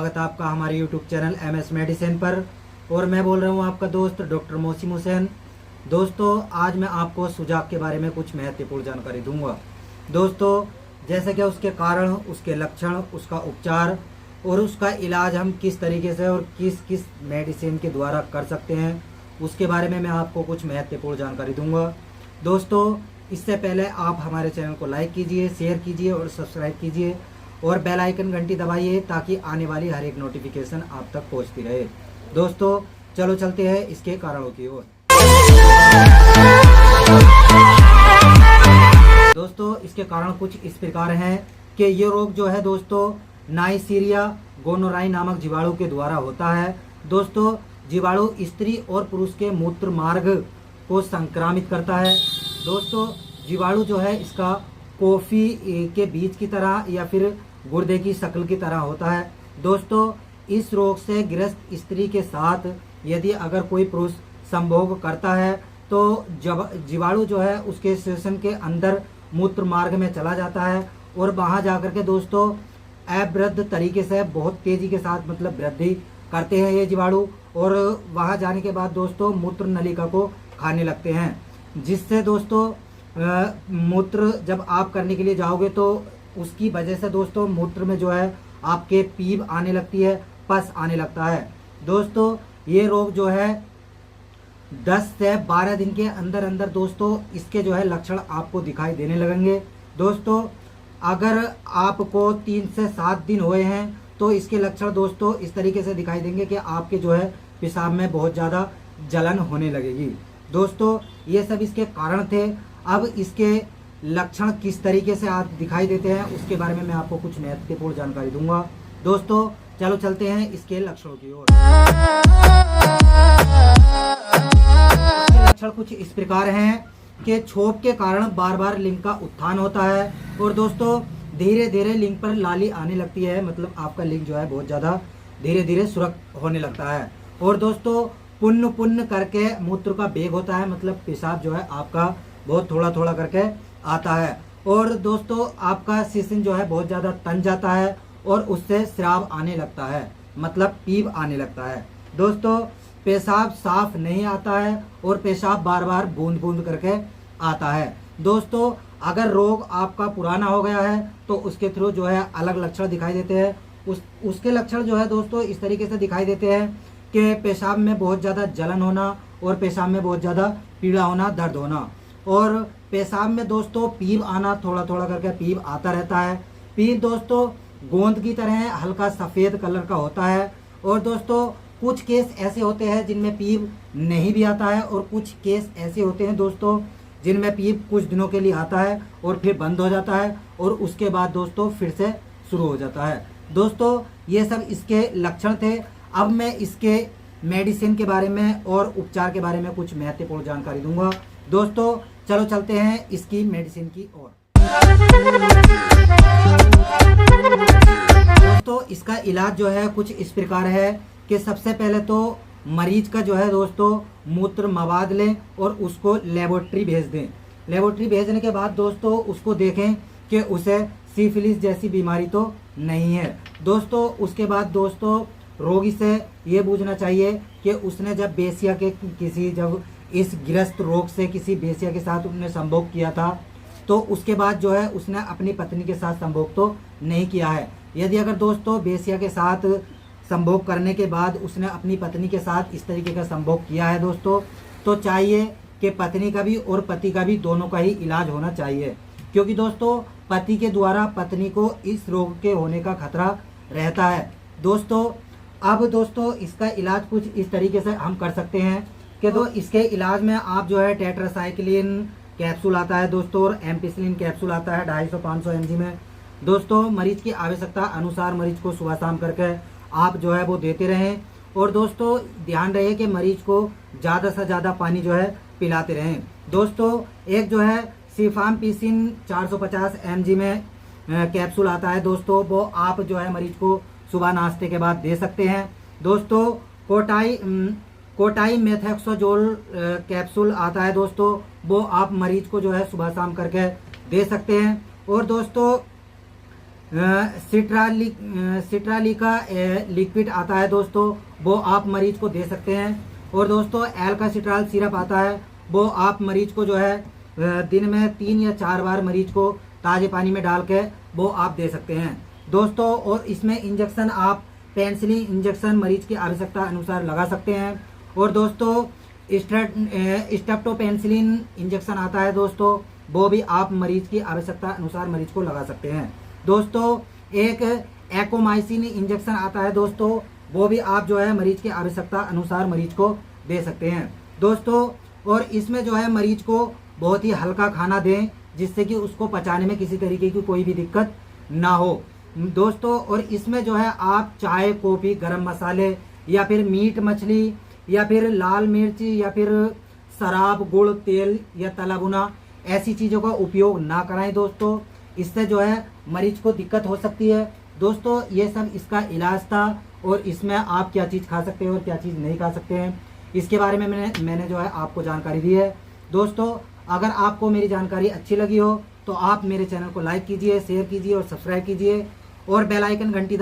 स्वागत है आपका हमारे YouTube चैनल MS मेडिसिन पर। और मैं बोल रहा हूँ आपका दोस्त डॉक्टर मोहसिन हुसैन। दोस्तों, आज मैं आपको सुजाक के बारे में कुछ महत्वपूर्ण जानकारी दूंगा। दोस्तों, जैसे कि उसके कारण, उसके लक्षण, उसका उपचार और उसका इलाज हम किस तरीके से और किस किस मेडिसिन के द्वारा कर सकते हैं, उसके बारे में मैं आपको कुछ महत्वपूर्ण जानकारी दूंगा। दोस्तों, इससे पहले आप हमारे चैनल को लाइक कीजिए, शेयर कीजिए और सब्सक्राइब कीजिए और बेल आइकन घंटी दबाइए ताकि आने वाली हर एक नोटिफिकेशन आप तक पहुंचती रहे। दोस्तों, चलो चलते हैं इसके कारणों की ओर। दोस्तों, इसके कारण कुछ इस प्रकार हैं कि ये रोग जो है दोस्तों नाइसीरिया गोनोराई नामक जीवाणु के द्वारा होता है। दोस्तों, जीवाणु स्त्री और पुरुष के मूत्र मार्ग को संक्रामित करता है। दोस्तों, जीवाणु जो है इसका कॉफी के बीज की तरह या फिर गुर्दे की शक्ल की तरह होता है। दोस्तों, इस रोग से ग्रस्त स्त्री के साथ यदि अगर कोई पुरुष संभोग करता है तो जीवाणु जो है उसके श्वसन के अंदर मूत्र मार्ग में चला जाता है और वहां जाकर के दोस्तों अवृद्ध तरीके से बहुत तेजी के साथ वृद्धि करते हैं ये जीवाणु, और वहां जाने के बाद दोस्तों मूत्र नलिका को खाने लगते हैं, जिससे दोस्तों मूत्र जब आप करने के लिए जाओगे तो उसकी वजह से दोस्तों मूत्र में जो है आपके पीप आने लगती है, पस आने लगता है। दोस्तों, ये रोग जो है 10 से 12 दिन के अंदर अंदर दोस्तों इसके जो है लक्षण आपको दिखाई देने लगेंगे। दोस्तों, अगर आपको 3 से 7 दिन हुए हैं तो इसके लक्षण दोस्तों इस तरीके से दिखाई देंगे कि आपके जो है पेशाब में बहुत ज़्यादा जलन होने लगेगी। दोस्तों, ये सब इसके कारण थे। अब इसके लक्षण किस तरीके से आप दिखाई देते हैं उसके बारे में मैं आपको कुछ महत्वपूर्ण जानकारी दूंगा। दोस्तों, चलो चलते हैं इसके लक्षणों की ओर। लक्षण कुछ इस प्रकार हैं कि छोप के कारण बार बार लिंग का उत्थान होता है और दोस्तों धीरे धीरे लिंग पर लाली आने लगती है, आपका लिंग जो है बहुत ज़्यादा धीरे धीरे सुरख होने लगता है। और दोस्तों पुण्य पुण्य करके मूत्र का वेग होता है, पेशाब जो है आपका बहुत थोड़ा थोड़ा करके आता है। और दोस्तों आपका शिशिन जो है बहुत ज़्यादा तन जाता है और उससे स्राव आने लगता है, पीप आने लगता है। दोस्तों, पेशाब साफ नहीं आता है और पेशाब बार बार बूंद बूंद करके आता है। दोस्तों, अगर रोग आपका पुराना हो गया है तो उसके थ्रू जो है अलग लक्षण दिखाई देते हैं। उसके लक्षण जो है दोस्तों इस तरीके से दिखाई देते हैं कि पेशाब में बहुत ज़्यादा जलन होना और पेशाब में बहुत ज़्यादा पीड़ा होना, दर्द होना, और पेशाब में दोस्तों पीप आना, थोड़ा थोड़ा करके पीप आता रहता है। पीप दोस्तों गोंद की तरह हल्का सफ़ेद कलर का होता है। और दोस्तों कुछ केस ऐसे होते हैं जिनमें पीप नहीं भी आता है और कुछ केस ऐसे होते हैं दोस्तों जिनमें पीप कुछ दिनों के लिए आता है और फिर बंद हो जाता है और उसके बाद दोस्तों फिर से शुरू हो जाता है। दोस्तों, ये सब इसके लक्षण थे। अब मैं इसके मेडिसिन के बारे में और उपचार के बारे में कुछ महत्वपूर्ण जानकारी दूंगा। दोस्तों, चलो चलते हैं इसकी मेडिसिन की ओर। दोस्तों, इसका इलाज जो है कुछ इस प्रकार है कि सबसे पहले तो मरीज का जो है दोस्तों मूत्र मवाद लें और उसको लेबोरेटरी भेज दें। लेबोरेटरी भेजने के बाद दोस्तों उसको देखें कि उसे सिफिलिस जैसी बीमारी तो नहीं है। दोस्तों, उसके बाद दोस्तों रोगी से ये पूछना चाहिए कि उसने जब इस ग्रस्त रोग से किसी बेसिया के साथ उसने संभोग किया था तो उसके बाद जो है उसने अपनी पत्नी के साथ संभोग तो नहीं किया है। यदि अगर दोस्तों बेसिया के साथ संभोग करने के बाद उसने अपनी पत्नी के साथ इस तरीके का संभोग किया है दोस्तों, तो चाहिए कि पत्नी का भी और पति का भी दोनों का ही इलाज होना चाहिए, क्योंकि दोस्तों पति के द्वारा पत्नी को इस रोग के होने का खतरा रहता है। दोस्तों, अब दोस्तों इसका इलाज कुछ इस तरीके से हम कर सकते हैं कि तो इसके इलाज में आप जो है टेट्रासाइक्लिन कैप्सूल आता है दोस्तों और एम्पिसिलिन कैप्सूल आता है 250-500 mg में। दोस्तों, मरीज की आवश्यकता अनुसार मरीज को सुबह शाम करके आप जो है वो देते रहें। और दोस्तों ध्यान रहे कि मरीज को ज़्यादा से ज़्यादा पानी जो है पिलाते रहें। दोस्तों, एक जो है सिफाम्पिसिन 450 mg में कैप्सूल आता है दोस्तों, वो आप जो है मरीज को सुबह नाश्ते के बाद दे सकते हैं। दोस्तों, कोटाई मेथोक्सोजोल कैप्सूल आता है दोस्तों, वो आप मरीज को जो है सुबह शाम करके दे सकते हैं। और दोस्तों सिट्राली का लिक्विड आता है दोस्तों, वो आप मरीज को दे सकते हैं। और दोस्तों एल्कासिट्राल सिरप आता है, वो आप मरीज को जो है दिन में 3 या 4 बार मरीज को ताज़े पानी में डाल के वो आप दे सकते हैं दोस्तों। और इसमें इंजेक्शन आप पेनिसिलिन इंजेक्शन मरीज की आवश्यकता अनुसार लगा सकते हैं। और दोस्तों स्टेप्टोपेनिसिलिन इंजेक्शन आता है दोस्तों, वो भी आप मरीज की आवश्यकता अनुसार मरीज को लगा सकते हैं दोस्तों। एक एक्रोमाइसिन इंजेक्शन आता है दोस्तों, वो भी आप जो है मरीज की आवश्यकता अनुसार मरीज को दे सकते हैं दोस्तों। और इसमें जो है मरीज को बहुत ही हल्का खाना दें, जिससे कि उसको पचाने में किसी तरीके की कोई भी दिक्कत ना हो दोस्तों। और इसमें जो है आप चाय, कॉफ़ी, गरम मसाले या फिर मीट मछली या फिर लाल मिर्च या फिर शराब, गुड़, तेल या तला भुना ऐसी चीज़ों का उपयोग ना कराएं दोस्तों। इससे जो है मरीज को दिक्कत हो सकती है दोस्तों। ये सब इसका इलाज था, और इसमें आप क्या चीज़ खा सकते हैं और क्या चीज़ नहीं खा सकते हैं, इसके बारे में मैंने जो है आपको जानकारी दी है दोस्तों। अगर आपको मेरी जानकारी अच्छी लगी हो तो आप मेरे चैनल को लाइक कीजिए, शेयर कीजिए और सब्सक्राइब कीजिए, और बेल आइकन घंटी